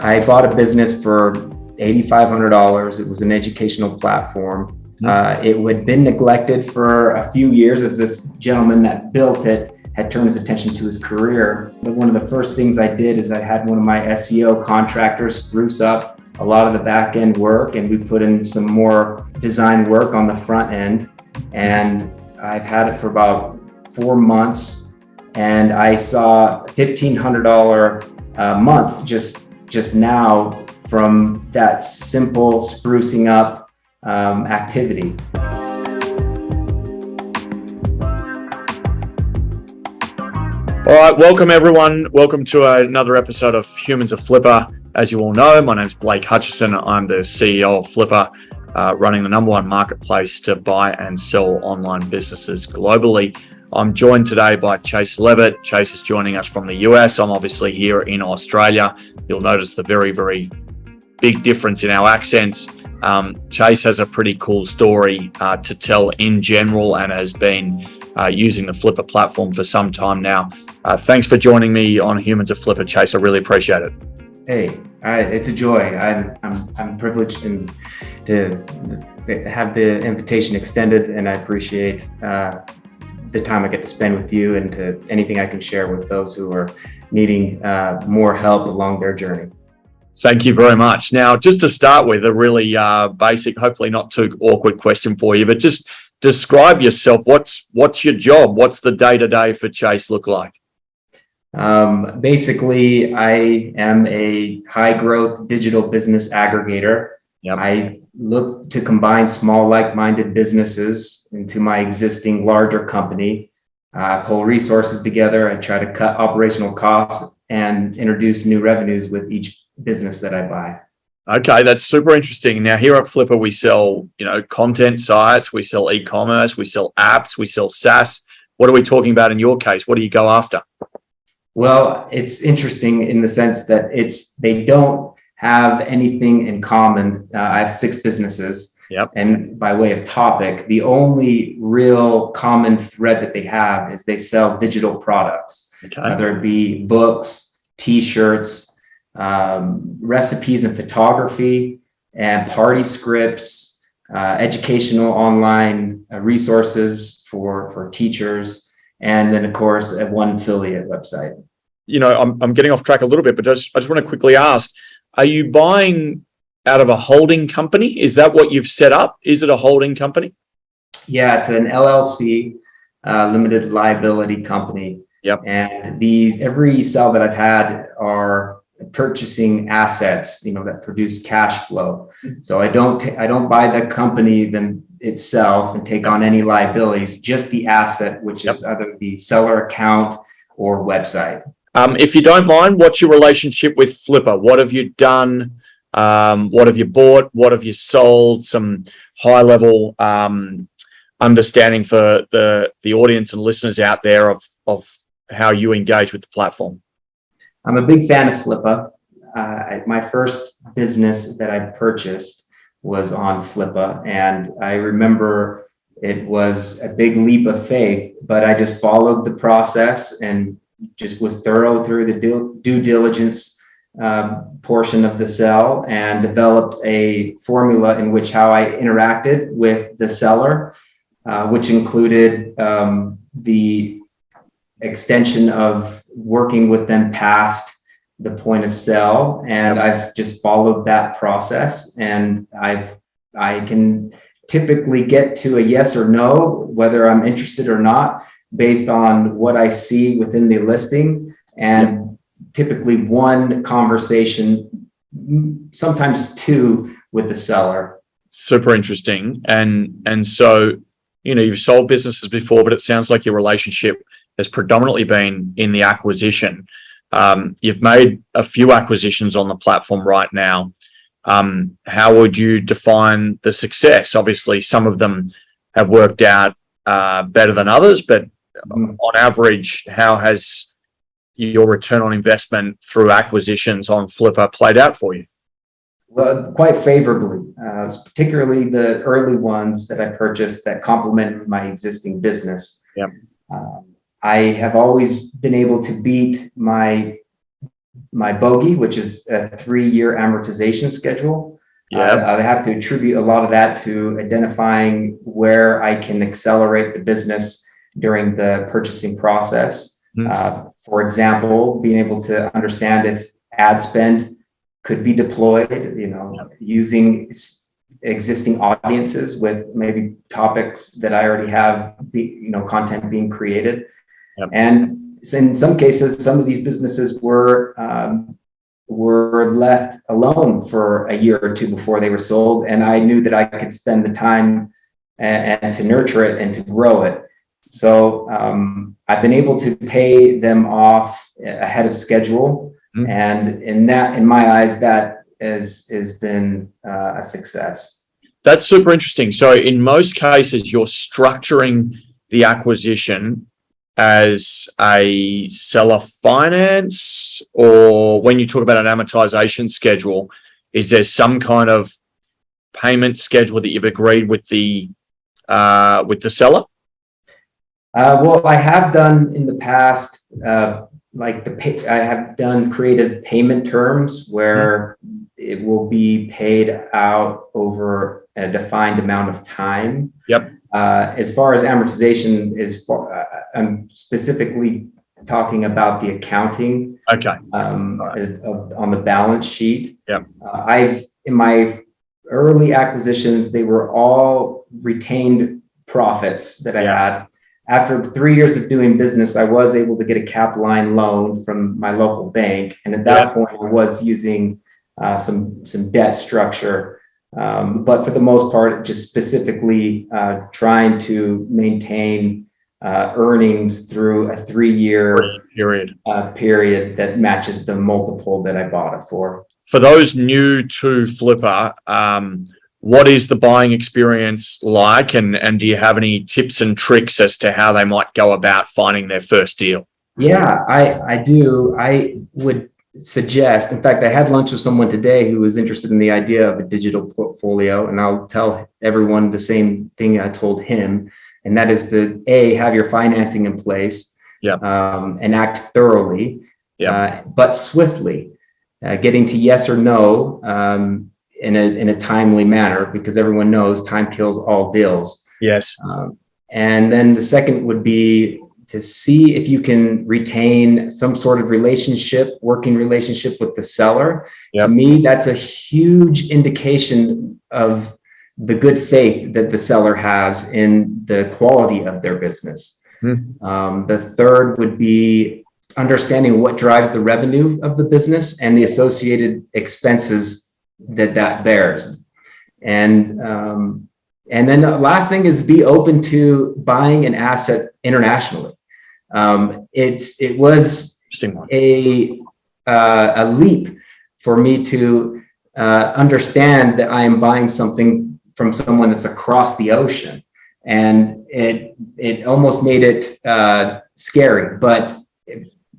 I bought a business for $8,500. It was an educational platform. It had been neglected for a few years as this gentleman that built it had turned his attention to his career. But one of the first things I did is I had one of my SEO contractors spruce up a lot of the back end work, and we put in some more design work on the front end. And I've had it for about 4 months, and I saw $1,500 a month just now from that simple sprucing up activity. All right, welcome everyone. Welcome to another episode of Humans of Flippa. As you all know, my name is Blake Hutchison. I'm the CEO of Flippa, running the #1 marketplace to buy and sell online businesses globally. I'm joined today by Chase Levitt. Chase is joining us from the US. I'm obviously here in Australia. You'll notice the very, very big difference in our accents. Chase has a pretty cool story to tell in general and has been using the Flippa platform for some time now. Thanks for joining me on Humans of Flippa, Chase. I really appreciate it. Hey, it's a joy. I'm privileged to have the invitation extended, and I appreciate the time I get to spend with you and to anything I can share with those who are needing more help along their journey. Thank you very much. Now, just to start with, a really basic, hopefully not too awkward question for you, but just describe yourself. What's your job? What's the day-to-day for Chase look like? Basically, I am a high-growth digital business aggregator. Yep. I look to combine small, like-minded businesses into my existing larger company, pull resources together, and try to cut operational costs and introduce new revenues with each business that I buy. Okay, that's super interesting. Now, here at Flippa, we sell, content sites, we sell e-commerce, we sell apps, we sell SaaS. What are we talking about in your case? What do you go after? Well, it's interesting in the sense that they don't have anything in common. I have 6 businesses. Yep. And by way of topic, the only real common thread that they have is they sell digital products, whether it be books, t-shirts, recipes and photography, and party scripts, educational online resources for teachers, and then of course one affiliate website. I'm getting off track a little bit, but I just want to quickly ask, are you buying out of a holding company? Is that what you've set up? Is it a holding company? Yeah, it's an LLC, limited liability company. Yep. And every sale that I've had are purchasing assets, that produce cash flow. So I don't buy the company itself and take on any liabilities, just the asset, which is either the seller account or website. If you don't mind, what's your relationship with Flippa? What have you done? What have you bought? What have you sold? Some high level understanding for the audience and listeners out there of how you engage with the platform. I'm a big fan of Flippa. My first business that I purchased was on Flippa, and I remember it was a big leap of faith, but I just followed the process and just was thorough through the due diligence portion of the sale and developed a formula in which how I interacted with the seller, which included the extension of working with them past the point of sale. And I've just followed that process, and I can typically get to a yes or no, whether I'm interested or not, based on what I see within the listing, and typically one conversation, sometimes 2 with the seller. Super interesting. And so, you've sold businesses before, but it sounds like your relationship has predominantly been in the acquisition. You've made a few acquisitions on the platform right now. How would you define the success? Obviously, some of them have worked out better than others, but on average, how has your return on investment through acquisitions on Flippa played out for you? Well, quite favorably, particularly the early ones that I purchased that complemented my existing business. Yep. I have always been able to beat my my bogey, which is a 3-year amortization schedule. Yeah. I have to attribute a lot of that to identifying where I can accelerate the business during the purchasing process. For example, being able to understand if ad spend could be deployed, using existing audiences with maybe topics that I already have, content being created. Yep. And in some cases, some of these businesses were left alone for a year or two before they were sold, and I knew that I could spend the time and to nurture it and to grow it. So I've been able to pay them off ahead of schedule, and in my eyes, that has been a success. That's super interesting. So in most cases, you're structuring the acquisition as a seller finance, or when you talk about an amortization schedule, is there some kind of payment schedule that you've agreed with the seller? Well, I have done in the past, I have done creative payment terms where it will be paid out over a defined amount of time. Yep. As far as amortization I'm specifically talking about the accounting. Okay. On the balance sheet. Yep. In my early acquisitions, they were all retained profits that I had. After 3 years of doing business, I was able to get a cap line loan from my local bank. And at that point, I was using some debt structure. But for the most part, just specifically trying to maintain earnings through a 3-year period that matches the multiple that I bought it for. For those new to Flippa, what is the buying experience like? And do you have any tips and tricks as to how they might go about finding their first deal? Yeah, I do. I would suggest, in fact, I had lunch with someone today who was interested in the idea of a digital portfolio, and I'll tell everyone the same thing I told him, and that is to have your financing in place, and act thoroughly, but swiftly, getting to yes or no in a timely manner, because everyone knows time kills all deals. Yes. And then the second would be to see if you can retain some sort of working relationship with the seller. To me, that's a huge indication of the good faith that the seller has in the quality of their business. The third would be understanding what drives the revenue of the business and the associated expenses that bears. And then the last thing is be open to buying an asset internationally. It was a leap for me to understand that I am buying something from someone that's across the ocean, and it almost made it scary. But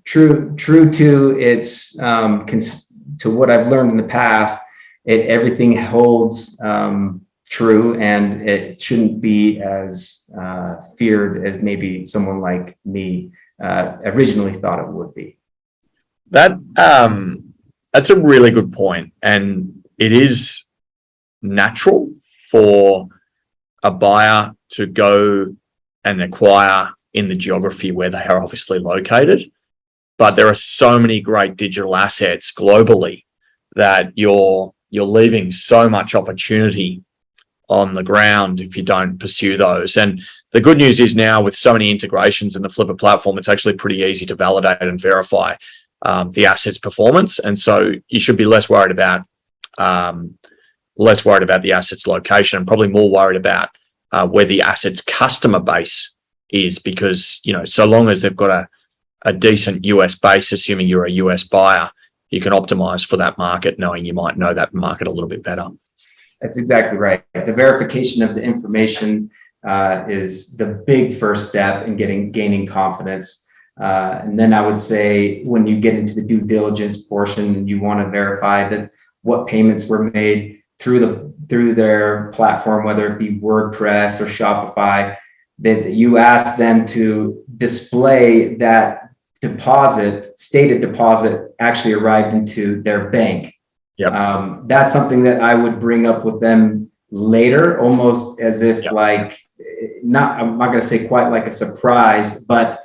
true to its to what I've learned in the past, everything holds true, and it shouldn't be as feared as maybe someone like me originally thought it would be. That's a really good point, and it is natural for a buyer to go and acquire in the geography where they are obviously located, but there are so many great digital assets globally that you're leaving so much opportunity on the ground if you don't pursue those. And the good news is now, with so many integrations in the Flippa platform, it's actually pretty easy to validate and verify the asset's performance. And so you should be less worried about the asset's location, and probably more worried about where the asset's customer base is, because, so long as they've got a decent US base, assuming you're a US buyer, you can optimize for that market, knowing you might know that market a little bit better. That's exactly right. The verification of the information is the big first step in gaining confidence. And then I would say, when you get into the due diligence portion and you want to verify that what payments were made through their platform, whether it be WordPress or Shopify, that you ask them to display that stated deposit actually arrived into their bank. Yep. That's something that I would bring up with them later, almost as if Yep. like, I'm not going to say quite like a surprise, but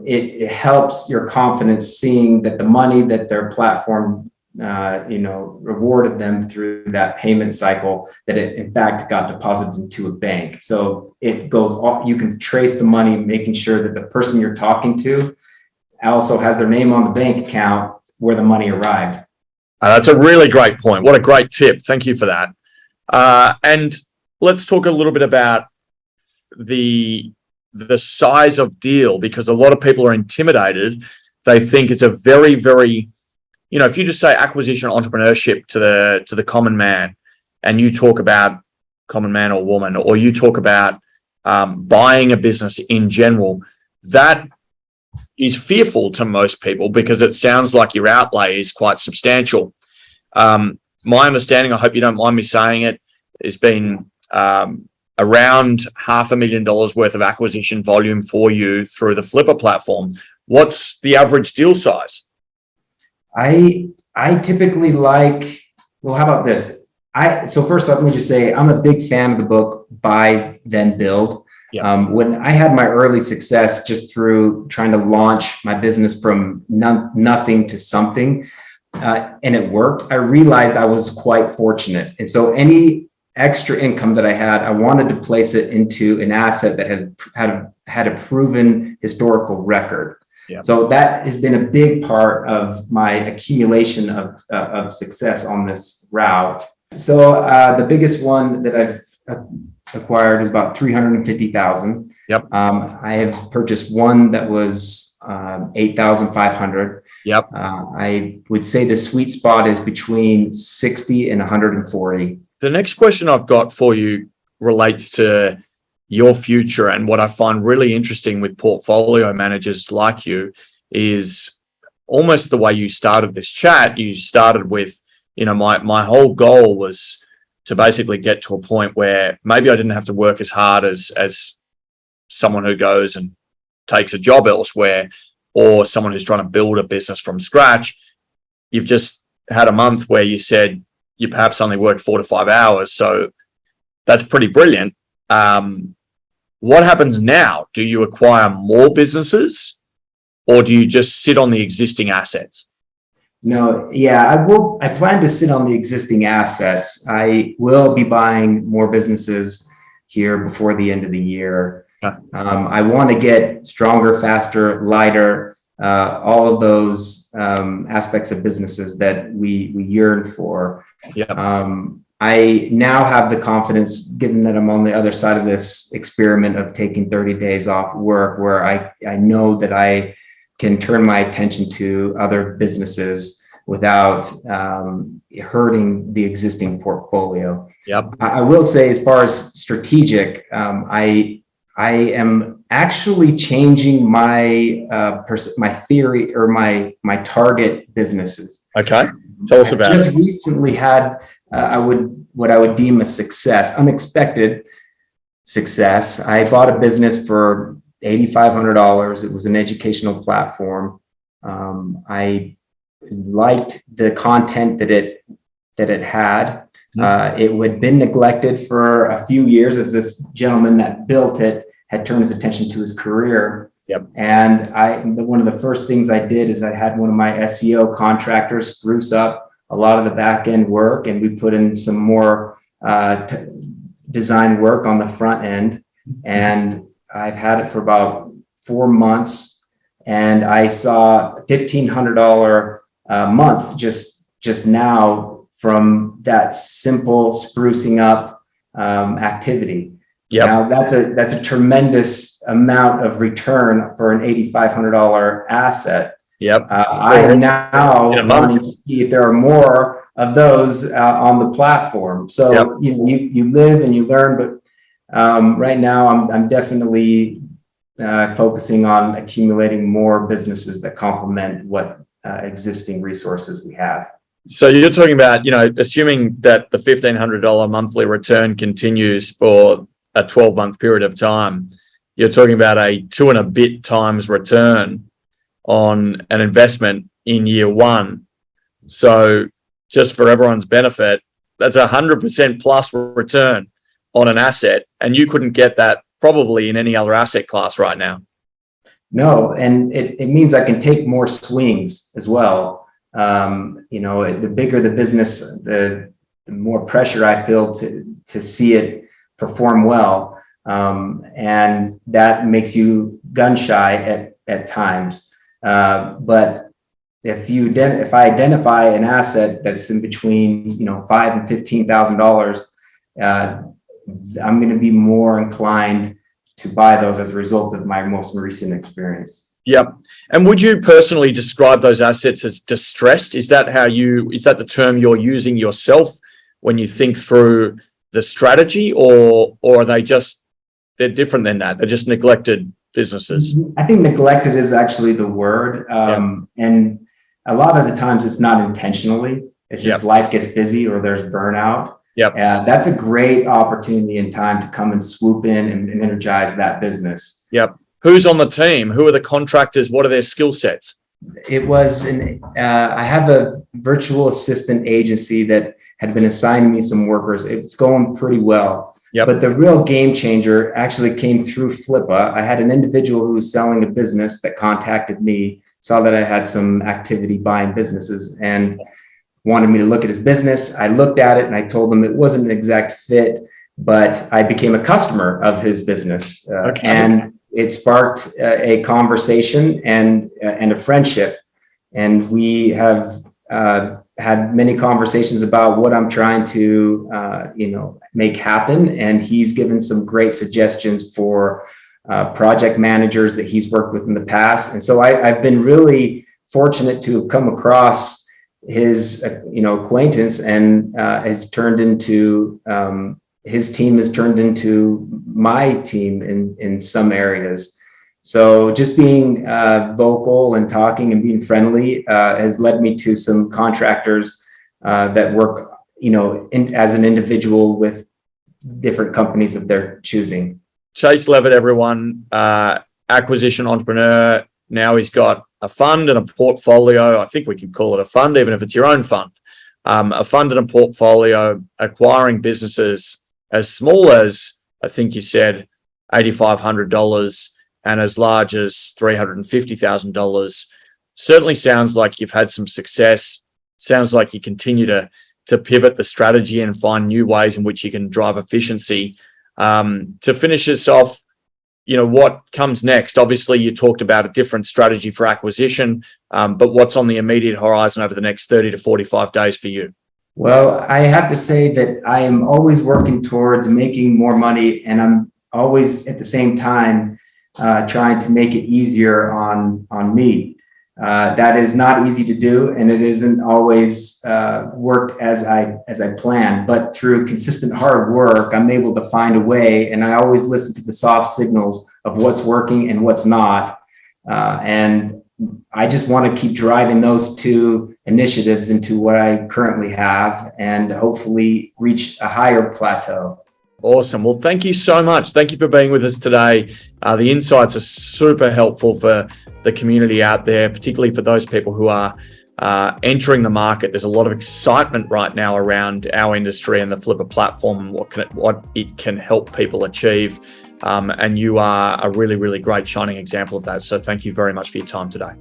it helps your confidence seeing that the money that their platform, rewarded them through that payment cycle, that it in fact got deposited into a bank. So it goes, you can trace the money, making sure that the person you're talking to also has their name on the bank account where the money arrived. That's a really great point. What a great tip. Thank you for that. And let's talk a little bit about the size of deal, because a lot of people are intimidated. They think it's a very, very, if you just say acquisition entrepreneurship to the common man, and you talk about common man or woman, or you talk about buying a business in general, that is fearful to most people because it sounds like your outlay is quite substantial. My understanding, I hope you don't mind me saying it, has been around $500,000 worth of acquisition volume for you through the Flippa platform. What's the average deal size? I typically like, well, how about this? So first, let me just say, I'm a big fan of the book Buy, Then Build. Yeah. When I had my early success just through trying to launch my business from nothing to something, and it worked, I realized I was quite fortunate. And so any extra income that I had, I wanted to place it into an asset that had a proven historical record. Yeah. So that has been a big part of my accumulation of success on this route. So the biggest one that I've acquired is about 350,000. Yep. I have purchased one that was 8,500. Yep. I would say the sweet spot is between 60 and 140. The next question I've got for you relates to your future, and what I find really interesting with portfolio managers like you is almost the way you started this chat. You started with, my whole goal was to basically get to a point where maybe I didn't have to work as hard as someone who goes and takes a job elsewhere, or someone who's trying to build a business from scratch. You've just had a month where you said you perhaps only work 4 to 5 hours. So that's pretty brilliant. What happens now? Do you acquire more businesses, or do you just sit on the existing assets? No, yeah, I plan to sit on the existing assets. I will be buying more businesses here before the end of the year. Yeah. I want to get stronger, faster, lighter, all of those aspects of businesses that we yearn for. Yeah. I now have the confidence, given that I'm on the other side of this experiment of taking 30 days off work, where I know that I can turn my attention to other businesses without hurting the existing portfolio. Yep. I will say, as far as strategic, I am actually changing my my theory, or my target businesses. Okay, tell us about it. Just recently had what I would deem a success, unexpected success. I bought a business for $8,500. It was an educational platform. I liked the content that it had. It had been neglected for a few years, as this gentleman that built it had turned his attention to his career. Yep. And one of the first things I did is I had one of my SEO contractors spruce up a lot of the back end work, and we put in some more design work on the front end. And I've had it for about 4 months, and I saw $1,500 a month just now from that simple sprucing up activity. Yep. Now that's a tremendous amount of return for an $8,500 asset. Yep. I am now wanting to see if there are more of those on the platform. So yep. you live and you learn, but right now I'm definitely focusing on accumulating more businesses that complement what existing resources we have. So you're talking about, assuming that the $1,500 monthly return continues for a 12-month period of time, you're talking about a 2 and a bit times return on an investment in year one. So just for everyone's benefit, that's 100% plus return on an asset. And you couldn't get that probably in any other asset class right now. No, and it means I can take more swings as well. The bigger the business, the more pressure I feel to see it perform well. And that makes you gun shy at times. But if I identify an asset that's in between, $5,000 and $15,000, I'm going to be more inclined to buy those as a result of my most recent experience. Yep. And would you personally describe those assets as distressed? Is that the term you're using yourself when you think through the strategy, or are they're different than that? They're just neglected businesses. I think neglected is actually the word. And a lot of the times it's not intentionally. It's just life gets busy or there's burnout. Yep. That's a great opportunity and time to come and swoop in and energize that business. Yep. Who's on the team? Who are the contractors? What are their skill sets? It was I have a virtual assistant agency that had been assigning me some workers. It's going pretty well. Yep. But the real game changer actually came through Flippa. I had an individual who was selling a business that contacted me, saw that I had some activity buying businesses, and wanted me to look at his business. I looked at it and I told him it wasn't an exact fit, but I became a customer of his business. And it sparked a conversation and a friendship. And we have had many conversations about what I'm trying to, make happen. And he's given some great suggestions for project managers that he's worked with in the past. And so I've been really fortunate to have come across his, acquaintance, and has turned into his team has turned into my team in some areas. So just being vocal and talking and being friendly has led me to some contractors that work, as an individual with different companies of their choosing. Chase Levitt, everyone, acquisition entrepreneur. Now he's got a fund and a portfolio. I think we can call it a fund, even if it's your own fund. A fund and a portfolio, acquiring businesses as small as, I think you said, $8,500 and as large as $350,000. Certainly sounds like you've had some success. Sounds like you continue to pivot the strategy and find new ways in which you can drive efficiency. To finish this off, what comes next? Obviously, you talked about a different strategy for acquisition, but what's on the immediate horizon over the next 30 to 45 days for you? Well, I have to say that I am always working towards making more money, and I'm always at the same time trying to make it easier on me. That is not easy to do, and it isn't always work as I plan. But through consistent hard work, I'm able to find a way, and I always listen to the soft signals of what's working and what's not. And I just want to keep driving those two initiatives into what I currently have, and hopefully reach a higher plateau. Awesome. Well, thank you so much. Thank you for being with us today. The insights are super helpful for the community out there, particularly for those people who are entering the market. There's a lot of excitement right now around our industry and the Flippa platform and what it can help people achieve. And you are a really, really great shining example of that. So thank you very much for your time today.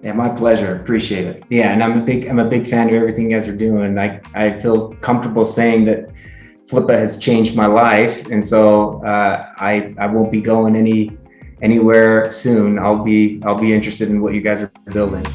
Yeah, my pleasure. Appreciate it. Yeah, and I'm a big fan of everything you guys are doing. I feel comfortable saying that Flippa has changed my life, and so I won't be going anywhere soon. I'll be interested in what you guys are building.